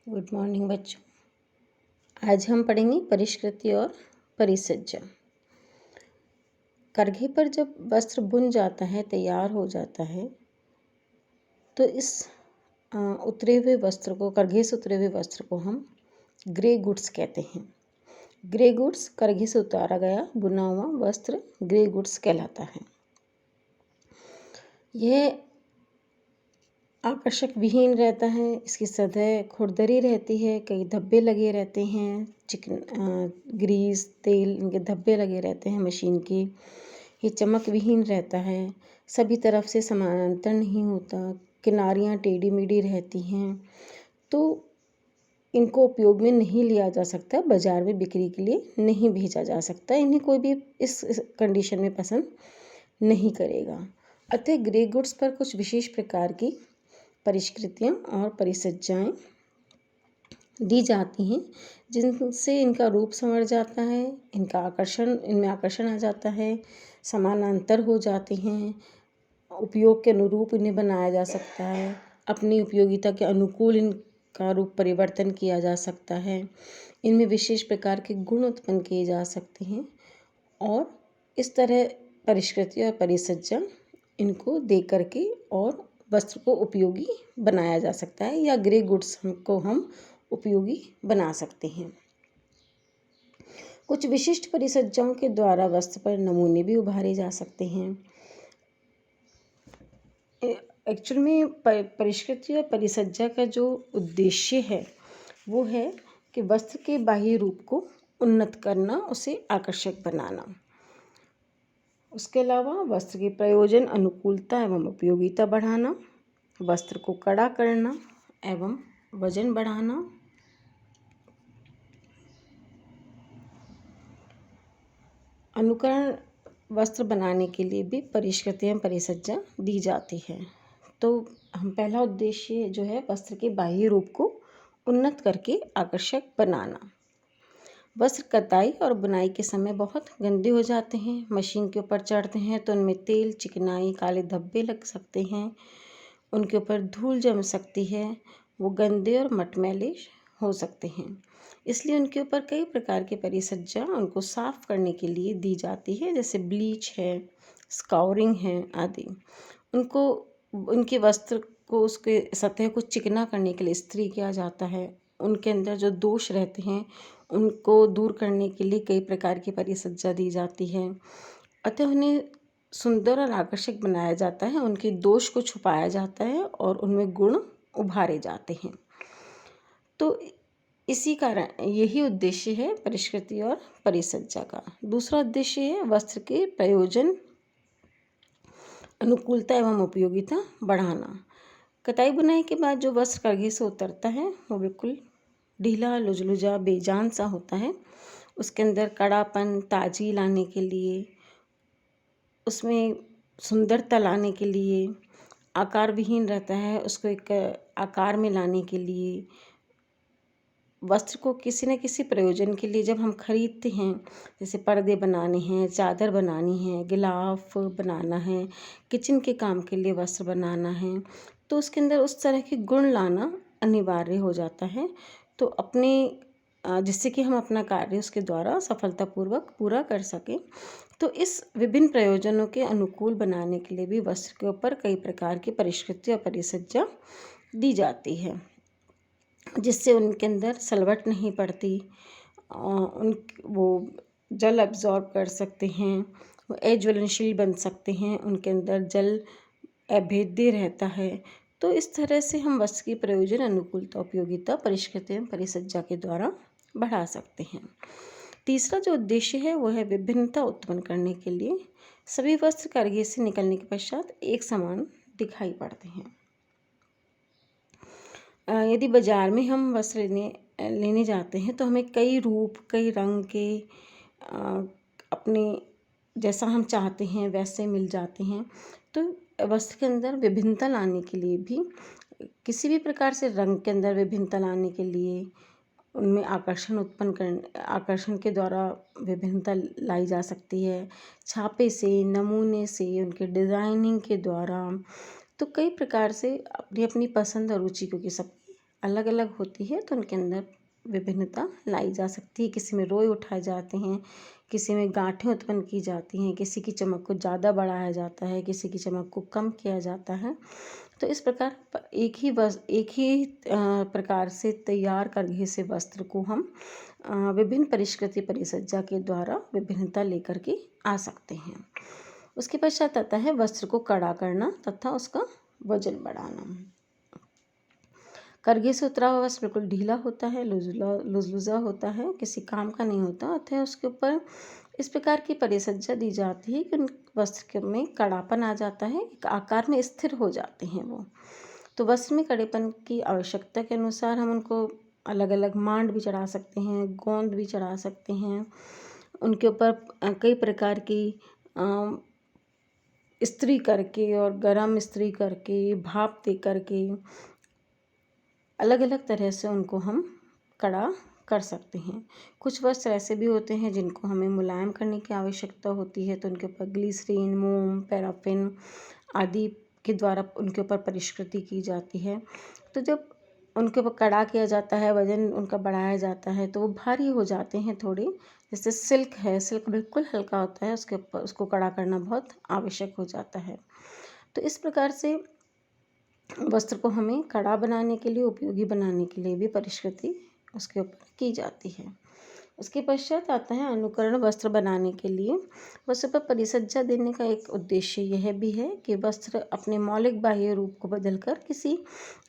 Good morning बच्चों। आज हम पढ़ेंगे परिष्कृति और परिसज्जा। करघे पर जब वस्त्र बुन जाता है, तैयार हो जाता है, तो इस उतरे हुए वस्त्र को, करघे से उतरे हुए वस्त्र को हम ग्रे गुड्स कहते हैं। ग्रे गुड्स, करघे से उतारा गया बुना हुआ वस्त्र ग्रे गुड्स कहलाता है। यह आकर्षक विहीन रहता है, इसकी सतह खुरदरी रहती है, कई धब्बे लगे रहते हैं, ग्रीस तेल इनके धब्बे लगे रहते हैं मशीन के। ये चमक विहीन रहता है, सभी तरफ से समानांतर नहीं होता, किनारियाँ टेढ़ी मेढ़ी रहती हैं, तो इनको उपयोग में नहीं लिया जा सकता, बाज़ार में बिक्री के लिए नहीं भेजा जा सकता। इन्हें कोई भी इस कंडीशन में पसंद नहीं करेगा। अतः ग्रे गुड्स पर कुछ विशेष प्रकार की परिष्कृतियाँ और परिसज्जाएँ दी जाती हैं, जिनसे इनका रूप संवर जाता है, इनमें आकर्षण आ जाता है, समानांतर हो जाते हैं, उपयोग के अनुरूप इन्हें बनाया जा सकता है, अपनी उपयोगिता के अनुकूल इनका रूप परिवर्तन किया जा सकता है, इनमें विशेष प्रकार के गुण उत्पन्न किए जा सकते हैं और इस तरह परिष्कृति और परिसज्जा इनको दे करके और वस्त्र को उपयोगी बनाया जा सकता है, या ग्रे गुड्स को हम उपयोगी बना सकते हैं। कुछ विशिष्ट परिसज्जाओं के द्वारा वस्त्र पर नमूने भी उभारे जा सकते हैं। एक्चुअल में परिष्कृति या परिसज्जा का जो उद्देश्य है वो है कि वस्त्र के बाह्य रूप को उन्नत करना, उसे आकर्षक बनाना। उसके अलावा वस्त्र के प्रयोजन, अनुकूलता एवं उपयोगिता बढ़ाना, वस्त्र को कड़ा करना एवं वजन बढ़ाना, अनुकरण वस्त्र बनाने के लिए भी परिष्कृति एवं परिसज्जा दी जाती है। तो हम पहला उद्देश्य जो है वस्त्र के बाह्य रूप को उन्नत करके आकर्षक बनाना। वस्त्र कताई और बुनाई के समय बहुत गंदे हो जाते हैं, मशीन के ऊपर चढ़ते हैं तो उनमें तेल, चिकनाई, काले धब्बे लग सकते हैं, उनके ऊपर धूल जम सकती है, वो गंदे और मटमैले हो सकते हैं। इसलिए उनके ऊपर कई प्रकार की परिसज्जा उनको साफ करने के लिए दी जाती है, जैसे ब्लीच है, स्काउरिंग है आदि। उनके वस्त्र को, उसके सतह को चिकना करने के लिए इस्त्री किया जाता है। उनके अंदर जो दोष रहते हैं उनको दूर करने के लिए कई प्रकार की परिसज्जा दी जाती है। अतः उन्हें सुंदर और आकर्षक बनाया जाता है, उनके दोष को छुपाया जाता है और उनमें गुण उभारे जाते हैं। तो इसी कारण यही उद्देश्य है परिष्कृति और परिसज्जा का। दूसरा उद्देश्य है वस्त्र के प्रयोजन, अनुकूलता एवं उपयोगिता बढ़ाना। कताई बुनाई के बाद जो वस्त्र करघे से उतरता है वो बिल्कुल ढीला, लुजलुजा, बेजान सा होता है। उसके अंदर कड़ापन, ताजगी लाने के लिए, उसमें सुंदरता लाने के लिए, आकार विहीन रहता है, उसको एक आकार में लाने के लिए, वस्त्र को किसी न किसी प्रयोजन के लिए जब हम खरीदते हैं, जैसे पर्दे बनाने हैं, चादर बनानी है, गिलाफ बनाना है, किचन के काम के लिए वस्त्र बनाना है, तो उसके अंदर उस तरह के गुण लाना अनिवार्य हो जाता है। तो जिससे कि हम अपना कार्य उसके द्वारा सफलतापूर्वक पूरा कर सकें। तो इस विभिन्न प्रयोजनों के अनुकूल बनाने के लिए भी वस्त्र के ऊपर कई प्रकार की परिष्कृति और परिसज्जा दी जाती है, जिससे उनके अंदर सलवट नहीं पड़ती, वो जल अब्जॉर्ब कर सकते हैं, वो अज्वलनशील बन सकते हैं, उनके अंदर जल अभेद्य रहता है। तो इस तरह से हम वस्त्र की प्रयोजन, अनुकूलता, उपयोगिता परिष्कृति एवं परिसज्जा के द्वारा बढ़ा सकते हैं। तीसरा जो उद्देश्य है वो है विभिन्नता उत्पन्न करने के लिए। सभी वस्त्र करघे से निकलने के पश्चात एक समान दिखाई पड़ते हैं। यदि बाज़ार में हम वस्त्र लेने जाते हैं तो हमें कई रूप, कई रंग के अपने जैसा हम चाहते हैं वैसे मिल जाते हैं। तो वस्त्र के अंदर विभिन्नता लाने के लिए भी, किसी भी प्रकार से रंग के अंदर विभिन्नता लाने के लिए, उनमें आकर्षण के द्वारा विभिन्नता लाई जा सकती है, छापे से, नमूने से, उनके डिज़ाइनिंग के द्वारा। तो कई प्रकार से अपनी अपनी पसंद और रुचि, क्योंकि सब अलग अलग होती है तो उनके अंदर विभिन्नता लाई जा सकती है। किसी में रोए उठाए जाते हैं, किसी में गांठें उत्पन्न की जाती हैं, किसी की चमक को ज़्यादा बढ़ाया जाता है, किसी की चमक को कम किया जाता है। तो इस प्रकार एक ही प्रकार से तैयार करघे से वस्त्र को हम विभिन्न परिष्कृति परिसज्जा के द्वारा विभिन्नता लेकर के आ सकते हैं। उसके पश्चात आता है वस्त्र को कड़ा करना तथा उसका वजन बढ़ाना। करघे से उतरा हुआ वस्त्र बिल्कुल ढीला होता है, लुजलुजा होता है, किसी काम का नहीं होता, अतः उसके ऊपर इस प्रकार की परिसज्जा दी जाती है कि उन वस्त्र में कड़ापन आ जाता है, एक आकार में स्थिर हो जाते हैं वो। तो वस्त्र में कड़ेपन की आवश्यकता के अनुसार हम उनको अलग अलग मांड भी चढ़ा सकते हैं, गोंद भी चढ़ा सकते हैं, उनके ऊपर कई प्रकार की इस्त्री करके और गरम इस्त्री करके, भाप दे करके अलग अलग तरह से उनको हम कड़ा कर सकते हैं। कुछ वस्त्र ऐसे भी होते हैं जिनको हमें मुलायम करने की आवश्यकता होती है, तो उनके ऊपर ग्लिसरीन, मोम, पैराफिन आदि के द्वारा उनके ऊपर परिष्कृति की जाती है। तो जब उनके ऊपर कड़ा किया जाता है, वजन उनका बढ़ाया जाता है, तो वो भारी हो जाते हैं थोड़े। जैसे सिल्क है, सिल्क बिल्कुल हल्का होता है, उसके ऊपर उसको कड़ा करना बहुत आवश्यक हो जाता है। तो इस प्रकार से वस्त्र को हमें कड़ा बनाने के लिए, उपयोगी बनाने के लिए भी परिष्कृति उसके ऊपर की जाती है। उसके पश्चात आता है अनुकरण वस्त्र बनाने के लिए। वस्त्र पर परिसज्जा देने का एक उद्देश्य यह भी है कि वस्त्र अपने मौलिक बाह्य रूप को बदलकर किसी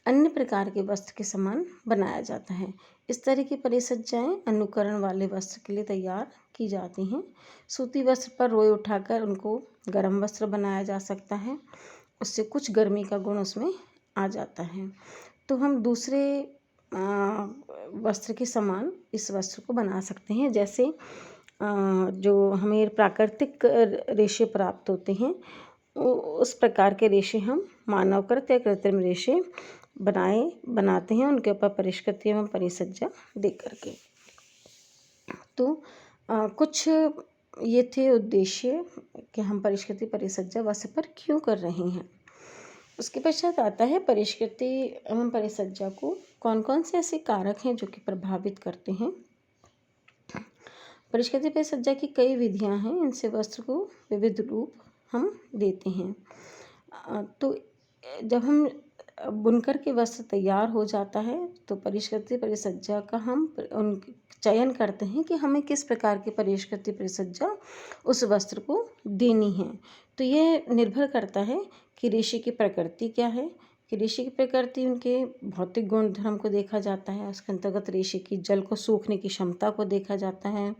अन्य प्रकार के वस्त्र के समान बनाया जाता है। इस तरह की परिसज्जाएं अनुकरण वाले वस्त्र के लिए तैयार की जाती हैं। सूती वस्त्र पर रोए उठाकर उनको गर्म वस्त्र बनाया जा सकता है, उससे कुछ गर्मी का गुण उसमें आ जाता है। तो हम दूसरे वस्त्र के समान इस वस्त्र को बना सकते हैं। जैसे जो हमें प्राकृतिक रेशे प्राप्त होते हैं, उस प्रकार के रेशे हम मानवकृत या कृत्रिम रेशे बनाते हैं, उनके ऊपर परिष्कृति एवं परिसज्जा दे करके। तो कुछ ये थे उद्देश्य कि हम परिष्कृति परिसज्जा वस्त्र पर क्यों कर रहे हैं। उसके पश्चात आता है परिष्कृति एवं परिसज्जा को कौन कौन से ऐसे कारक हैं जो कि प्रभावित करते हैं। परिष्कृति परिसज्जा की कई विधियां हैं, इनसे वस्त्र को विविध रूप हम देते हैं। तो जब हम बुनकर के वस्त्र तैयार हो जाता है तो परिष्कृति परिसज्जा का हम चयन करते हैं कि हमें किस प्रकार की परिष्कृति परिसज्जा उस वस्त्र को देनी है। तो यह निर्भर करता है कि रेशे की प्रकृति क्या है, कि रेशे की प्रकृति उनके भौतिक गुणधर्म को देखा जाता है, उसके अंतर्गत रेशे की जल को सूखने की क्षमता को देखा जाता है,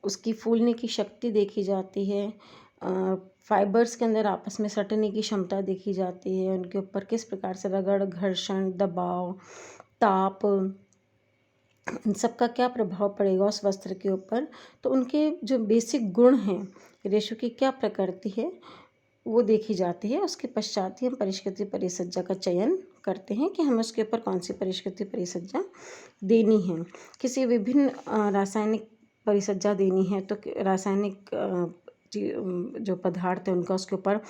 उसकी फूलने की शक्ति देखी जाती है, फाइबर्स के अंदर आपस में सटने की क्षमता देखी जाती है, उनके ऊपर किस प्रकार से रगड़, घर्षण, दबाव, ताप, इन सब का क्या प्रभाव पड़ेगा उस वस्त्र के ऊपर। तो उनके जो बेसिक गुण हैं, रेशों की क्या प्रकृति है, वो देखी जाती है। उसके पश्चात ही हम परिष्कृति परिसज्जा का चयन करते हैं कि हमें उसके ऊपर कौन सी परिष्कृति परिसज्जा देनी है। किसी विभिन्न रासायनिक परिसज्जा देनी है तो रासायनिक जो पदार्थ है उनका उसके ऊपर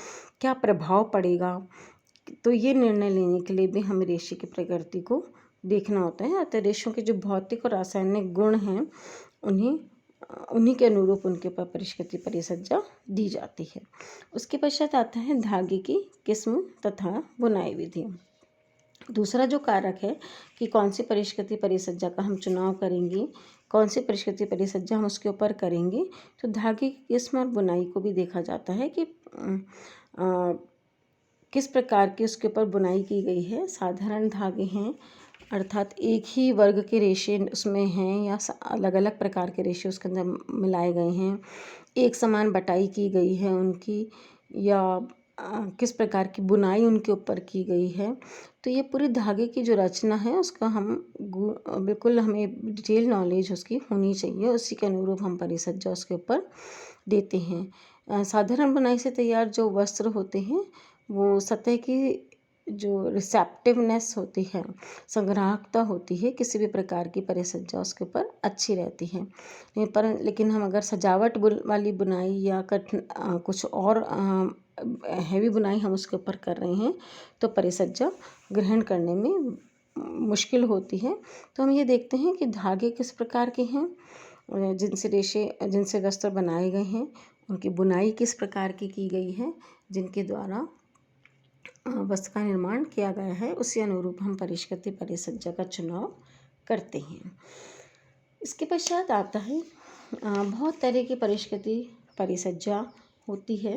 क्या प्रभाव पड़ेगा, तो ये निर्णय लेने के लिए भी हमें रेशे की प्रकृति को देखना होता है। अतः रेशों के जो भौतिक और रासायनिक गुण हैं उन्हीं के अनुरूप उनके ऊपर परिष्कृति परिसज्जा दी जाती है। उसके पश्चात आता है धागे की किस्म तथा बुनाई विधि। दूसरा जो कारक है कि कौन सी परिष्कृति परिसज्जा का हम चुनाव करेंगे, कौन सी परिष्कृति परिसज्जा हम उसके ऊपर करेंगे, तो धागे की किस्म और बुनाई को भी देखा जाता है कि किस प्रकार की उसके ऊपर बुनाई की गई है। साधारण धागे हैं अर्थात एक ही वर्ग के रेशे उसमें हैं या अलग अलग प्रकार के रेशे उसके अंदर मिलाए गए हैं, एक समान बटाई की गई है उनकी, या किस प्रकार की बुनाई उनके ऊपर की गई है। तो ये पूरी धागे की जो रचना है उसका हम बिल्कुल हमें डिटेल नॉलेज उसकी होनी चाहिए, उसी के अनुरूप हम परिसज्जा उसके ऊपर देते हैं। साधारण बुनाई से तैयार जो वस्त्र होते हैं वो सतह की जो रिसेप्टिवनेस होती है, संग्राहकता होती है, किसी भी प्रकार की परिसज्जा उसके ऊपर अच्छी रहती है। लेकिन हम अगर सजावट वाली बुनाई या कुछ और हैवी बुनाई हम उसके ऊपर कर रहे हैं तो परिसज्जा ग्रहण करने में मुश्किल होती है, तो हम ये देखते हैं कि धागे किस प्रकार के हैं, जिनसे वस्त्र बनाए गए हैं, उनकी बुनाई किस प्रकार की गई है, जिनके द्वारा वस्त्र का निर्माण किया गया है, उसी अनुरूप हम परिष्कृति परिसज्जा का चुनाव करते हैं। इसके पश्चात आता है बहुत तरह की परिष्कृति परिसज्जा होती है,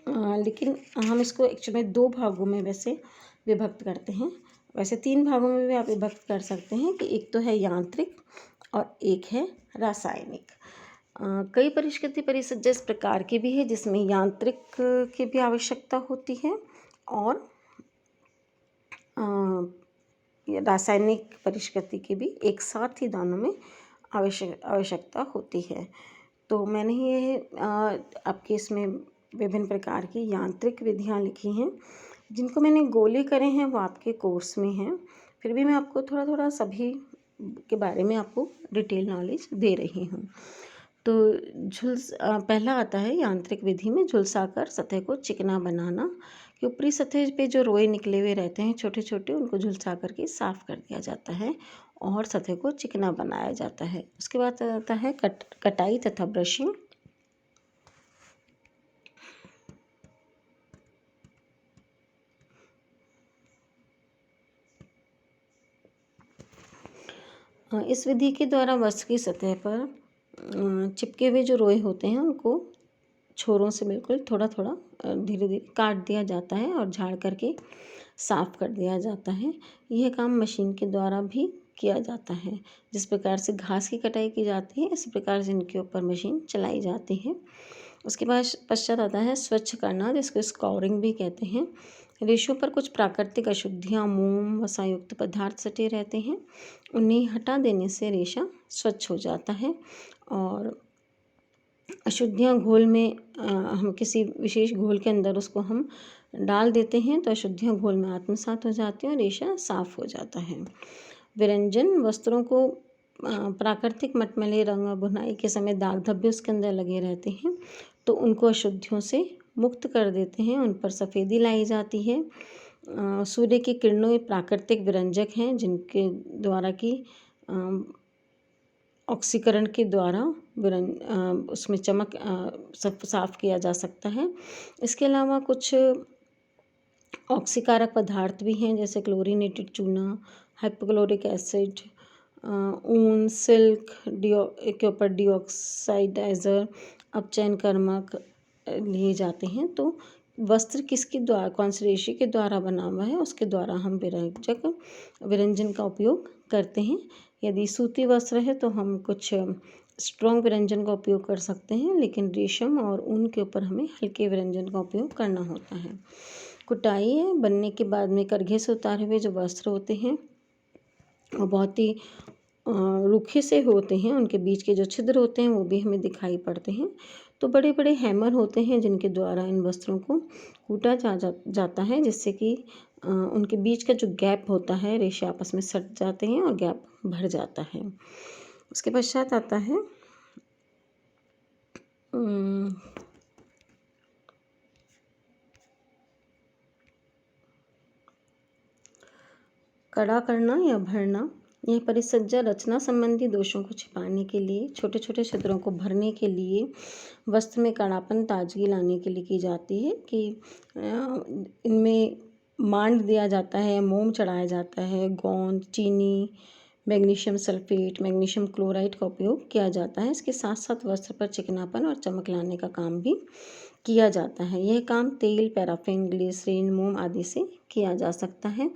लेकिन हम इसको एक्चुअली में 2 भागों में वैसे विभक्त करते हैं। वैसे 3 भागों में भी आप विभक्त कर सकते हैं कि एक तो है यांत्रिक और एक है रासायनिक। कई परिष्कृति परिसज्जा इस प्रकार की भी है जिसमें यांत्रिक की भी आवश्यकता होती है और रासायनिक परिष्कृति की भी एक साथ ही दोनों में आवश्यकता होती है। तो मैंने ये आपके इसमें विभिन्न प्रकार की यांत्रिक विधियाँ लिखी हैं, जिनको मैंने गोले करे हैं वो आपके कोर्स में हैं, फिर भी मैं आपको थोड़ा थोड़ा सभी के बारे में आपको डिटेल नॉलेज दे रही हूँ। तो पहला आता है यांत्रिक विधि में झुलसाकर सतह को चिकना बनाना, कि ऊपरी सतह पे जो रोए निकले हुए रहते हैं छोटे छोटे, उनको झुलसा करके साफ़ कर दिया जाता है और सतह को चिकना बनाया जाता है। उसके बाद आता है कटाई तथा ब्रशिंग। इस विधि के द्वारा वस्त्र की सतह पर चिपके हुए जो रोए होते हैं उनको छोरों से बिल्कुल थोड़ा थोड़ा धीरे धीरे काट दिया जाता है और झाड़ करके साफ़ कर दिया जाता है। यह काम मशीन के द्वारा भी किया जाता है। जिस प्रकार से घास की कटाई की जाती है, इसी प्रकार से इनके ऊपर मशीन चलाई जाती है। उसके बाद पश्चात आता है स्वच्छ करना, जिसको स्कॉरिंग भी कहते हैं। रेशों पर कुछ प्राकृतिक अशुद्धियाँ, मोम वसायुक्त पदार्थ सटे रहते हैं, उन्हें हटा देने से रेशा स्वच्छ हो जाता है। और अशुद्धियाँ घोल में हम किसी विशेष घोल के अंदर उसको हम डाल देते हैं तो अशुद्धियाँ घोल में आत्मसात हो जाती हैं और रेशा साफ़ हो जाता है। विरंजन वस्त्रों को प्राकृतिक मटमैले रंग और बुनाई के समय दाग धब्बे उसके अंदर लगे रहते हैं, तो उनको अशुद्धियों से मुक्त कर देते हैं, उन पर सफ़ेदी लाई जाती है। सूर्य की किरणों प्राकृतिक विरंजक हैं, जिनके द्वारा कि ऑक्सीकरण के द्वारा उसमें चमक सब साफ़ किया जा सकता है। इसके अलावा कुछ ऑक्सीकारक पदार्थ भी हैं, जैसे क्लोरीनेटेड चूना, हाइपोक्लोरिक एसिड, ऊन, सिल्क के ऊपर डीऑक्साइडाइज़र, अपचयन कर्मक लिए जाते हैं। तो वस्त्र किसके द्वारा, कौन सी रेशे के द्वारा बना हुआ है, उसके द्वारा हम विरंजन का उपयोग करते हैं। यदि सूती वस्त्र है तो हम कुछ स्ट्रॉन्ग विरंजन का उपयोग कर सकते हैं, लेकिन रेशम और ऊन के ऊपर हमें हल्के विरंजन का उपयोग करना होता है। कुटाई है, बनने के बाद में करघे से उतारे हुए जो वस्त्र होते हैं वो बहुत ही रूखे से होते हैं, उनके बीच के जो छिद्र होते हैं वो भी हमें दिखाई पड़ते हैं। तो बड़े बड़े हैमर होते हैं जिनके द्वारा इन वस्त्रों को कूटा जाता है, जिससे कि उनके बीच का जो गैप होता है, रेशे आपस में सट जाते हैं और गैप भर जाता है। उसके पश्चात आता है कड़ा करना या भरना। यह परिसज्जा रचना संबंधी दोषों को छिपाने के लिए, छोटे छोटे छिद्रों को भरने के लिए, वस्त्र में कड़ापन ताजगी लाने के लिए की जाती है। कि इनमें मांड दिया जाता है, मोम चढ़ाया जाता है, गोंद, चीनी, मैग्नीशियम सल्फेट, मैग्नीशियम क्लोराइड का उपयोग किया जाता है। इसके साथ साथ वस्त्र पर चिकनापन और चमक लाने का काम भी किया जाता है। यह काम तेल, पैराफिन, ग्लिसरीन, मोम आदि से किया जा सकता है,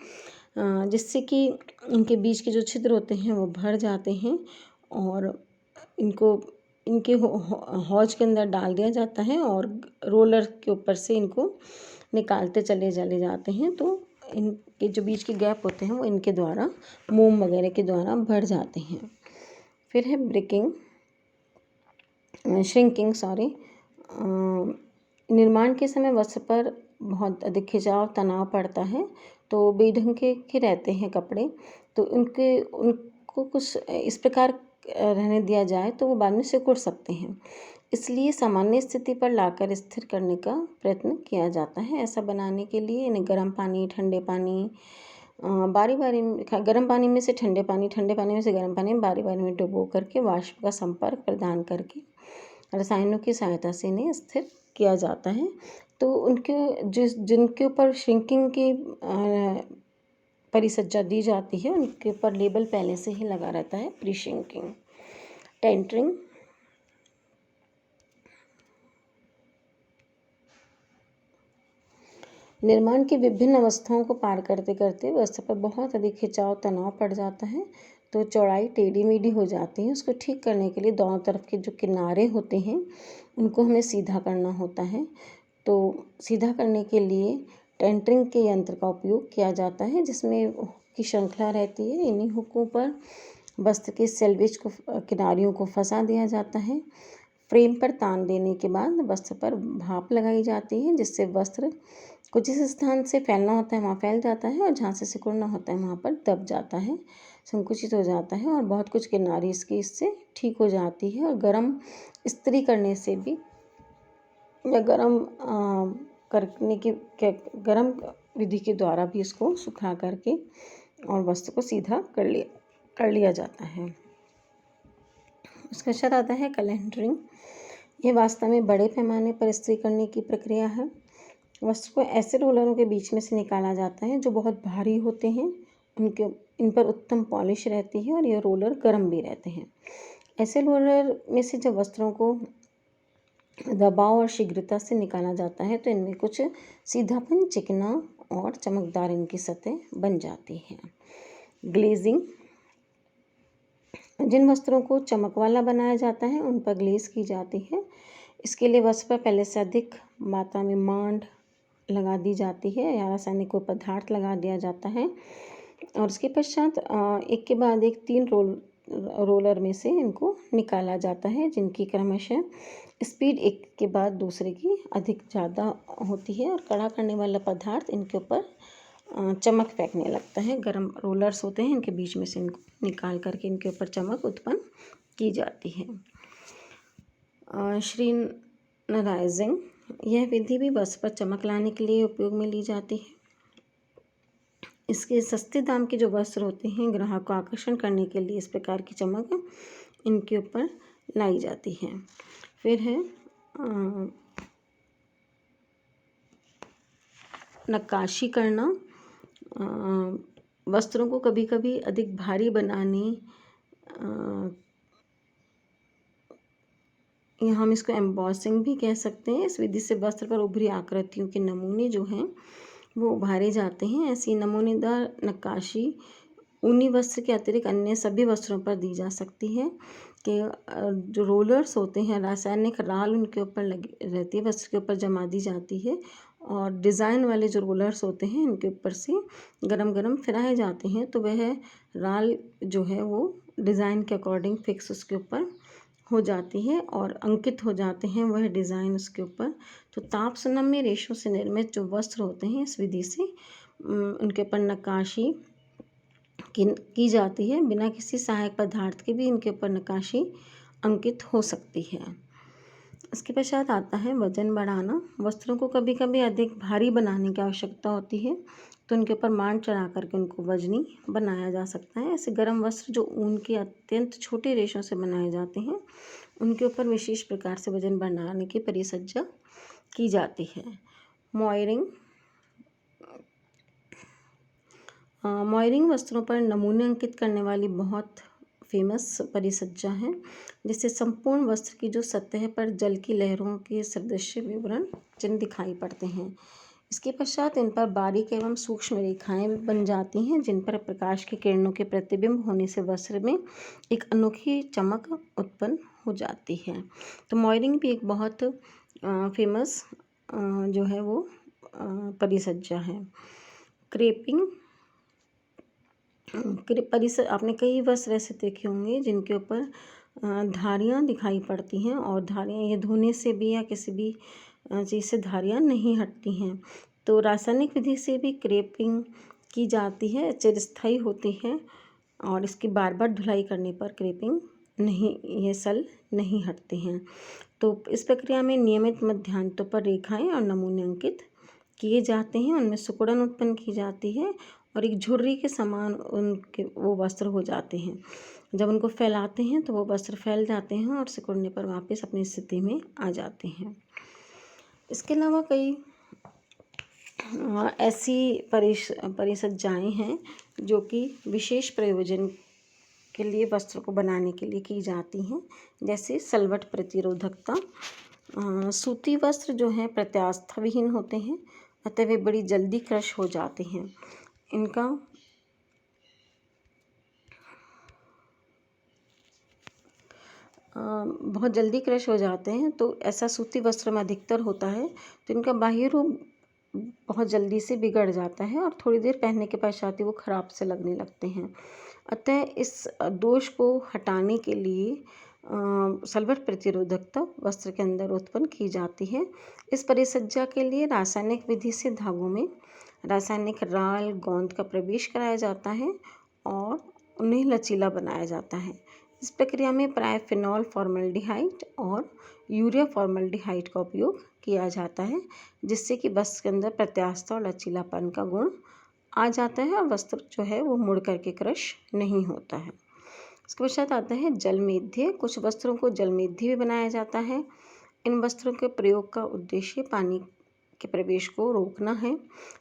जिससे कि इनके बीच के जो छिद्र होते हैं वो भर जाते हैं और इनके हौज के अंदर डाल दिया जाता है और रोलर के ऊपर से इनको निकालते चले जाते हैं। तो इनके जो बीच के गैप होते हैं वो इनके द्वारा, मोम वगैरह के द्वारा भर जाते हैं। फिर है श्रिंकिंग। निर्माण के समय वस्त्र पर बहुत अधिक खिंचाव तनाव पड़ता है, तो बेढंग के रहते हैं कपड़े, तो उनको कुछ इस प्रकार रहने दिया जाए तो वो बाद में सिकुड़ सकते हैं। इसलिए सामान्य स्थिति पर लाकर स्थिर करने का प्रयत्न किया जाता है। ऐसा बनाने के लिए इन्हें गर्म पानी, ठंडे पानी बारी बारी में गर्म पानी में से ठंडे पानी, ठंडे पानी में से गर्म पानी में बारी बारी में डुबो करके वाष्प का संपर्क प्रदान करके रसायनों की सहायता से इन्हें स्थिर किया जाता है। तो उनके जिनके ऊपर श्रिंकिंग की परिसज्जा दी जाती है उनके ऊपर लेबल पहले से ही लगा रहता है प्री श्रिंकिंग। टेंटरिंग, निर्माण की विभिन्न अवस्थाओं को पार करते करते वस्त्र पर बहुत अधिक खिंचाव तनाव पड़ जाता है, तो चौड़ाई टेढ़ी मेढ़ी हो जाती है। उसको ठीक करने के लिए दोनों तरफ के जो किनारे होते हैं उनको हमें सीधा करना होता है। तो सीधा करने के लिए टेंटरिंग के यंत्र का उपयोग किया जाता है, जिसमें हुक की श्रृंखला रहती है। इन्हीं हुकों पर वस्त्र के सेल्वेज को किनारियों को फंसा दिया जाता है। फ्रेम पर तान देने के बाद वस्त्र पर भाप लगाई जाती है, जिससे वस्त्र को जिस स्थान से फैलना होता है वहाँ फैल जाता है और जहाँ से सिकुड़ना होता है वहाँ पर दब जाता है, संकुचित हो जाता है और बहुत कुछ किनारी इसकी इससे ठीक हो जाती है। और गर्म इस्त्री करने से भी या गर्म करने की गर्म विधि के द्वारा भी इसको सुखा करके और वस्त्र को सीधा कर लिया जाता है। उसके पश्चात आता है कैलेंडरिंग। यह वास्तव में बड़े पैमाने पर इस्त्री करने की प्रक्रिया है। वस्त्र को ऐसे रोलरों के बीच में से निकाला जाता है जो बहुत भारी होते हैं। इन पर उत्तम पॉलिश रहती है और ये रोलर गर्म भी रहते हैं। ऐसे रोलर में से जब वस्त्रों को दबाव और शीघ्रता से निकाला जाता है तो इनमें कुछ सीधापन, चिकना और चमकदार इनकी सतह बन जाती है। ग्लेजिंग, जिन वस्त्रों को चमक वाला बनाया जाता है उन पर ग्लेज की जाती है। इसके लिए वस्त्र पर पहले से अधिक मात्रा में मांड लगा दी जाती है या रासायनिक कोई पदार्थ लगा दिया जाता है और उसके पश्चात एक के बाद एक 3 रोलर में से इनको निकाला जाता है, जिनकी क्रमशः स्पीड एक के बाद दूसरे की अधिक ज़्यादा होती है और कड़ा करने वाला पदार्थ इनके ऊपर चमक फेंकने लगता है। गर्म रोलर्स होते हैं, इनके बीच में से इनको निकाल करके इनके ऊपर चमक उत्पन्न की जाती है। श्रीनराइजिंग, यह विधि भी वस्त्र पर चमक लाने के लिए उपयोग में ली जाती है। इसके सस्ते दाम के जो वस्त्र होते हैं ग्राहक को आकर्षण करने के लिए इस प्रकार की चमक इनके ऊपर लाई जाती है। फिर है नक्काशी करना। वस्त्रों को कभी कभी अधिक भारी बनाने या हम इसको एम्बॉसिंग भी कह सकते हैं। इस विधि से वस्त्र पर उभरी आकृतियों के नमूने जो हैं वो उभारे जाते हैं। ऐसी नमूनेदार नक्काशी ऊनी वस्त्र के अतिरिक्त अन्य सभी वस्त्रों पर दी जा सकती है कि जो रोलर्स होते हैं रासायनिक राल उनके ऊपर लगी रहती है, वस्त्र के ऊपर जमा दी जाती है और डिज़ाइन वाले जो रोलर्स होते हैं इनके ऊपर से गरम गरम फिराए जाते हैं, तो वह राल जो है वो डिज़ाइन के अकॉर्डिंग फिक्स उसके ऊपर हो जाती है और अंकित हो जाते हैं वह डिज़ाइन उसके ऊपर। तो ताप सुनम्य रेशों से निर्मित जो वस्त्र होते हैं इस विधि से उनके ऊपर नक्काशी की जाती है। बिना किसी सहायक पदार्थ के भी इनके ऊपर नक्काशी अंकित हो सकती है। इसके पश्चात आता है वजन बढ़ाना। वस्त्रों को कभी कभी अधिक भारी बनाने की आवश्यकता होती है, तो उनके ऊपर मांड चढ़ा करके उनको वजनी बनाया जा सकता है। ऐसे गर्म वस्त्र जो ऊन के अत्यंत छोटे रेशों से बनाए जाते हैं उनके ऊपर विशेष प्रकार से वजन बढ़ाने की परिसज्जा की जाती है। मॉयरिंग वस्त्रों पर नमूने अंकित करने वाली बहुत फेमस परिसज्जा है, जिससे संपूर्ण वस्त्र की जो सतह पर जल की लहरों के सदृश विवरण चिन्ह दिखाई पड़ते हैं। इसके पश्चात इन पर बारीक एवं सूक्ष्म रेखाएं बन जाती हैं, जिन पर प्रकाश की किरणों के प्रतिबिंब होने से वस्त्र में एक अनोखी चमक उत्पन्न हो जाती है। तो मॉयरिंग भी एक बहुत फेमस जो है वो परिसज्जा है। क्रेपिंग आपने कई वस्त्र ऐसे देखे होंगे जिनके ऊपर धारियाँ दिखाई पड़ती हैं और धारियाँ ये धोने से भी या किसी भी चीज़ से धारियाँ नहीं हटती हैं। तो रासायनिक विधि से भी क्रेपिंग की जाती है, चिरस्थायी होती है और इसकी बार बार धुलाई करने पर क्रेपिंग नहीं, ये सल नहीं हटते हैं। तो इस प्रक्रिया में नियमित मध्यांतों पर रेखाएं और नमूने अंकित किए जाते हैं, उनमें सिकुड़न उत्पन्न की जाती है और एक झुर्री के समान उनके वो वस्त्र हो जाते हैं। जब उनको फैलाते हैं तो वो वस्त्र फैल जाते हैं और सिकुड़ने पर वापस अपनी स्थिति में आ जाते हैं। इसके अलावा कई ऐसी परिसज्जाएँ हैं जो कि विशेष प्रयोजन के लिए वस्त्र को बनाने के लिए की जाती हैं, जैसे सलवट प्रतिरोधकता। सूती वस्त्र जो हैं प्रत्यास्था विहीन होते हैं, अतः वे बड़ी जल्दी क्रश हो जाते हैं। इनका बहुत जल्दी क्रश हो जाते हैं, तो ऐसा सूती वस्त्र में अधिकतर होता है। तो इनका बाह्य रूप बहुत जल्दी से बिगड़ जाता है और थोड़ी देर पहनने के पश्चात ही वो ख़राब से लगने लगते हैं। अतः इस दोष को हटाने के लिए सलवट प्रतिरोधकता वस्त्र के अंदर उत्पन्न की जाती है। इस परिसज्जा के लिए रासायनिक विधि से धागों में रासायनिक राल गोंद का प्रवेश कराया जाता है और उन्हें लचीला बनाया जाता है। इस प्रक्रिया में प्राय फिनॉल फॉर्मल्डिहाइड और यूरिया फॉर्मल्डिहाइड का उपयोग किया जाता है, जिससे कि वस्त्र के अंदर प्रत्यास्था और लचीलापन का गुण आ जाता है और वस्त्र जो है वो मुड़ करके क्रश नहीं होता है। इसके पश्चात आता है जलमेध्य। कुछ वस्त्रों को जलमेध्य भी बनाया जाता है। इन वस्त्रों के प्रयोग का उद्देश्य पानी के प्रवेश को रोकना है,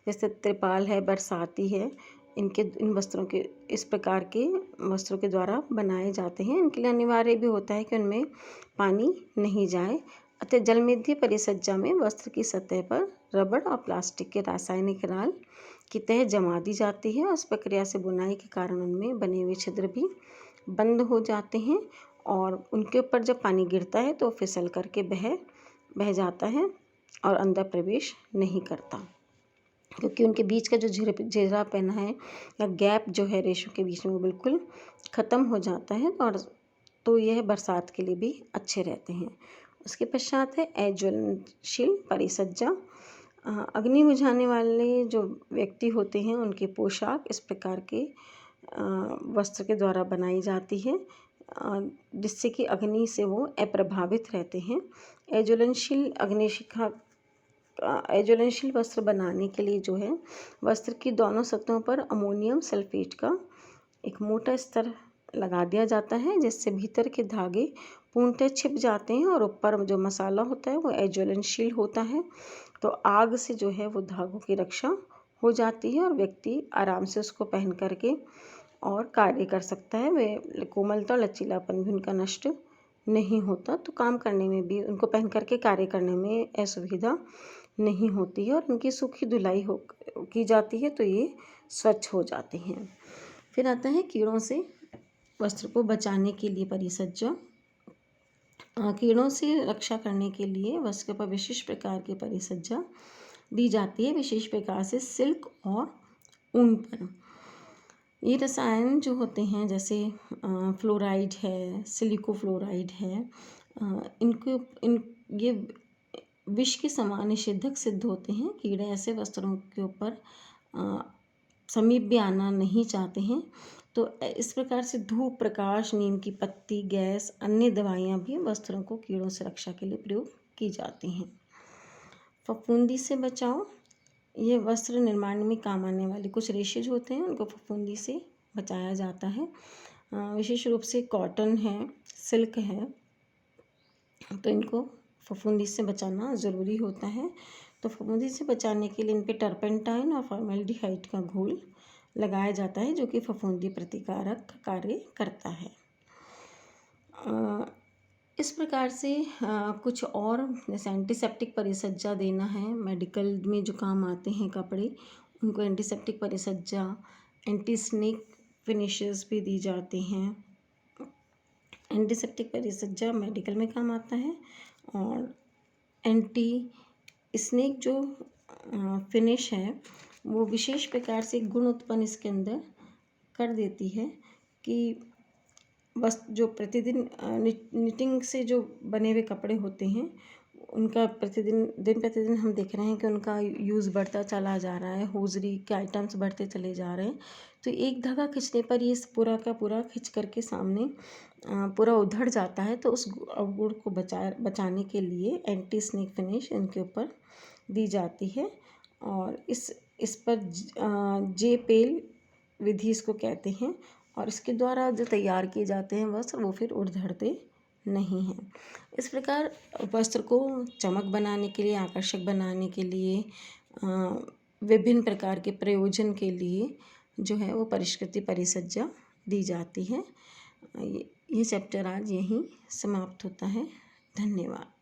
जैसे त्रिपाल है, बरसाती है। इन वस्त्रों के इस प्रकार के वस्त्रों के द्वारा बनाए जाते हैं। इनके लिए अनिवार्य भी होता है कि उनमें पानी नहीं जाए। अतः जलमेध्य परिसज्जा में वस्त्र की सतह पर रबड़ और प्लास्टिक के रासायनिक राल की तह जमा दी जाती है और इस प्रक्रिया से बुनाई के कारण उनमें बने हुए छिद्र भी बंद हो जाते हैं और उनके ऊपर जब पानी गिरता है तो फिसल करके बह जाता है और अंदर प्रवेश नहीं करता, क्योंकि उनके बीच का जो झिर्रापन है या गैप जो है रेशों के बीच में वो बिल्कुल ख़त्म हो जाता है और तो यह बरसात के लिए भी अच्छे रहते हैं। उसके पश्चात है अज्वलनशील परिसज्जा। अग्नि बुझाने वाले जो व्यक्ति होते हैं उनके पोशाक इस प्रकार के वस्त्र के द्वारा बनाई जाती है, जिससे कि अग्नि से वो अप्रभावित रहते हैं। अज्वलनशील वस्त्र बनाने के लिए जो है वस्त्र की दोनों सतहों पर अमोनियम सल्फेट का एक मोटा स्तर लगा दिया जाता है, जिससे भीतर के धागे पूर्णतः छिप जाते हैं और ऊपर जो मसाला होता है वो अज्वलनशील होता है। तो आग से जो है वो धागों की रक्षा हो जाती है और व्यक्ति आराम से उसको पहन करके और कार्य कर सकता है। वे कोमलता और लचीलापन भी उनका नष्ट नहीं होता, तो काम करने में भी उनको पहन करके कार्य करने में असुविधा नहीं होती है और उनकी सूखी धुलाई की जाती है तो ये स्वच्छ हो जाते हैं। फिर आता है कीड़ों से वस्त्र को बचाने के लिए परिसज्जा। कीड़ों से रक्षा करने के लिए वस्त्र पर विशेष प्रकार की परिसज्जा दी जाती है, विशेष प्रकार से सिल्क और ऊन पर। ये रसायन जो होते हैं जैसे फ्लोराइड है, सिलिकोफ्लोराइड है, ये विष के समान निषेधक सिद्ध होते हैं। कीड़े ऐसे वस्त्रों के ऊपर समीप भी आना नहीं चाहते हैं, तो इस प्रकार से धूप, प्रकाश, नीम की पत्ती, गैस, अन्य दवाइयाँ भी वस्त्रों को कीड़ों से रक्षा के लिए प्रयोग की जाती हैं। फफूंदी से बचाओ। ये वस्त्र निर्माण में काम आने वाले कुछ रेशेज होते हैं, उनको फफूंदी से बचाया जाता है। विशेष रूप से कॉटन है, सिल्क है, तो इनको फफूंदी से बचाना ज़रूरी होता है। तो फफूंदी से बचाने के लिए इन पे टर्पेंटाइन और फॉर्मल्डिहाइड का घोल लगाया जाता है, जो कि फफूंदी प्रतिकारक कार्य करता है। इस प्रकार से कुछ और जैसे एंटीसेप्टिक परिसज्जा देना है, मेडिकल में जो काम आते हैं कपड़े, उनको एंटीसेप्टिक परिसज्जा, एंटी स्नेक फिनिशेस भी दी जाती हैं। एंटीसेप्टिक परिसज्जा मेडिकल में काम आता है और एंटी स्नेक जो फिनिश है वो विशेष प्रकार से गुण उत्पन्न इसके अंदर कर देती है कि बस जो प्रतिदिन निटिंग से जो बने हुए कपड़े होते हैं उनका दिन प्रतिदिन हम देख रहे हैं कि उनका यूज़ बढ़ता चला जा रहा है, होजरी के आइटम्स बढ़ते चले जा रहे हैं। तो एक धागा खींचने पर ये पूरा का पूरा खींच करके सामने पूरा उधड़ जाता है, तो उस अवगुण को बचाने के लिए एंटी स्नेक फिनिश इनके ऊपर दी जाती है और इस पर जेपेल विधि इसको कहते हैं, और इसके द्वारा जो तैयार किए जाते हैं वस्त्र वो फिर उधड़ते नहीं हैं। इस प्रकार वस्त्र को चमक बनाने के लिए, आकर्षक बनाने के लिए, विभिन्न प्रकार के प्रयोजन के लिए जो है वो परिष्कृति परिसज्जा दी जाती है। ये चैप्टर आज यहीं समाप्त होता है। धन्यवाद।